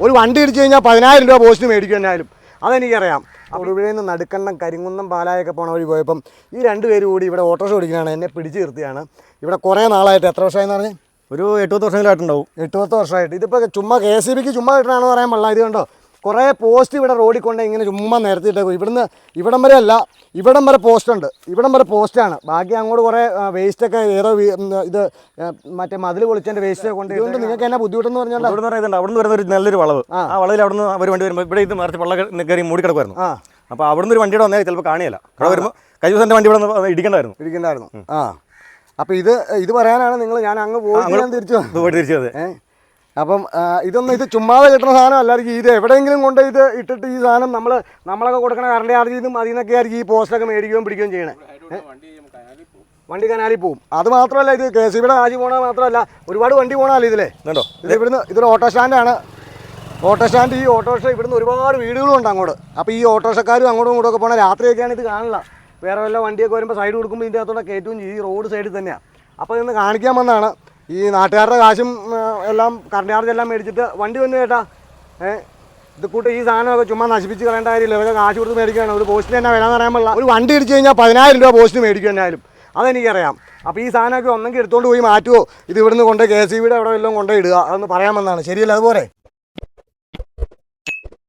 ഒരു വണ്ടി ഇടിച്ചു കഴിഞ്ഞാൽ 10,000 രൂപ പോസ്റ്റിന് മേടിക്കും എന്നാലും, അതെനിക്കറിയാം. ഒടുവിൽ നിന്ന് നടുക്കണ്ടം കരിങ്കുന്നം പാലായൊക്കെ പോണ വഴി പോയപ്പം ഈ 2 പേര് കൂടി ഇവിടെ ഓട്ടോറിക്ഷ ഓടിക്കുകയാണ്, എന്നെ പിടിച്ച് നിർത്തിയാണ്. ഇവിടെ കുറേ നാളായിട്ട്, എത്ര വർഷമായെന്ന് പറഞ്ഞാൽ ഒരു 8-10 വർഷങ്ങളായിട്ടുണ്ടാവും. 8-10 വർഷമായിട്ട്. ഇതിപ്പോൾ ചുമ്മാ KCBക്ക് ചുമ്മാ കിട്ടണമെന്ന് പറയാൻ പാടില്ല. ഇത് കണ്ടോ, കുറേ പോസ്റ്റ് ഇവിടെ റോഡിൽ കൊണ്ട് ഇങ്ങനെ ചുമ്മാ നിരത്തിയിട്ടേക്കും. ഇവിടം വരെ അല്ല, ഇവിടം വരെ പോസ്റ്റുണ്ട്, ഇവിടം വരെ പോസ്റ്റാണ്. ബാക്കി അങ്ങോട്ട് കുറേ വേസ്റ്റൊക്കെ ഏതോ ഇത് മറ്റേ മതിൽ പൊളിച്ചതിൻ്റെ വേസ്റ്റൊക്കെ കൊണ്ട്. ഇതുകൊണ്ട് നിങ്ങൾക്ക് എന്നാ ബുദ്ധിമുട്ടെന്ന് പറഞ്ഞാൽ അവിടെ നിന്ന് വരുന്ന ഒരു നല്ലൊരു വളവ്, ആ വളവിൽ അവിടെ നിന്ന് ഒരു വണ്ടി വരുമ്പോൾ ഇവിടെ ഇത് മറിച്ച് വെള്ളം കയറി മൂടിക്കിടക്കുമായിരുന്നു. അപ്പോൾ അവിടെ നിന്ന് ഒരു വണ്ടിയുടെ വന്നാൽ ചിലപ്പോൾ കാണിയല്ല. അവിടെ വരുമ്പോൾ കഴിഞ്ഞ ദിവസം വണ്ടി ഇവിടെ ഇടിക്കണ്ടായിരുന്നു. അപ്പോൾ ഇത് പറയാനാണ് ഞാൻ അങ്ങ് പോയി തിരിച്ചത്. അപ്പം ഇത് ചുമ്മാതെ കിട്ടുന്ന സാധനം അല്ലായിരിക്കും. ഇത് എവിടെയെങ്കിലും കൊണ്ട് ഇത് ഇട്ടിട്ട് ഈ സാധനം നമ്മളൊക്കെ കൊടുക്കണ കറണ്ട് ചാർജ് ചെയ്തും അതിൽ നിന്നൊക്കെ ആയിരിക്കും ഈ പോസ്റ്റൊക്കെ മേടിക്കുകയും പിടിക്കുകയും ചെയ്യണേ. വണ്ടി കനാലിൽ പോവും. അത് മാത്രമല്ല, ഇത് KCBയുടെ കാശ് പോകണത് മാത്രമല്ല, ഒരുപാട് വണ്ടി പോകണമല്ലോ ഇതിലേ. ഇതൊരു ഓട്ടോ സ്റ്റാൻഡാണ്. ഓട്ടോ സ്റ്റാൻഡ്, ഈ ഓട്ടോറിക്ഷ ഇവിടുന്ന് ഒരുപാട് വീടുകളുണ്ട് അങ്ങോട്ട്. അപ്പോൾ ഈ ഓട്ടോറിക്ഷക്കാരും അങ്ങോട്ടും ഇങ്ങോട്ടൊക്കെ പോകണ രാത്രിയൊക്കെയാണ് ഇത് കാണില്ല. വേറെ വല്ല വണ്ടിയൊക്കെ വരുമ്പോൾ സൈഡ് കൊടുക്കുമ്പോൾ ഇതിൻ്റെ അകത്തോടെ കയറ്റും ചെയ്യും. ഈ റോഡ് സൈഡിൽ തന്നെയാണ്. അപ്പോൾ ഇന്ന് കാണിക്കാൻ വന്നതാണ്. ഈ നാട്ടുകാരുടെ കാശും എല്ലാം കറണ്ട് ചാർജ് എല്ലാം മേടിച്ചിട്ട് വണ്ടി വന്നു കേട്ടാ. ഇത് കൂട്ട് ഈ സാധനമൊക്കെ ചുമ്മാ നശിപ്പിച്ച് കളയേണ്ട കാര്യമില്ല. ഇവരൊക്കെ കാശ് കൊടുത്ത് മേടിക്കുകയാണ്. ഒരു പോസ്റ്റിന് തന്നെ വരാമെന്ന് പറയാൻ പാടില്ല. ഒരു വണ്ടി ഇടിച്ചു കഴിഞ്ഞാൽ 10,000 രൂപ പോസ്റ്റിന് മേടിക്കും എന്നാലും, അതെനിക്കറിയാം. അപ്പോൾ ഈ സാധനമൊക്കെ ഒന്നെങ്കിൽ എടുത്തുകൊണ്ട് പോയി മാറ്റുമോ, ഇത് ഇവിടുന്ന് കൊണ്ട് KCBയുടെ അവിടെ വല്ലതും കൊണ്ടുപോയി ഇടുക, അതൊന്ന് പറയാമെന്നാണ്. ശരിയല്ല അതുപോലെ.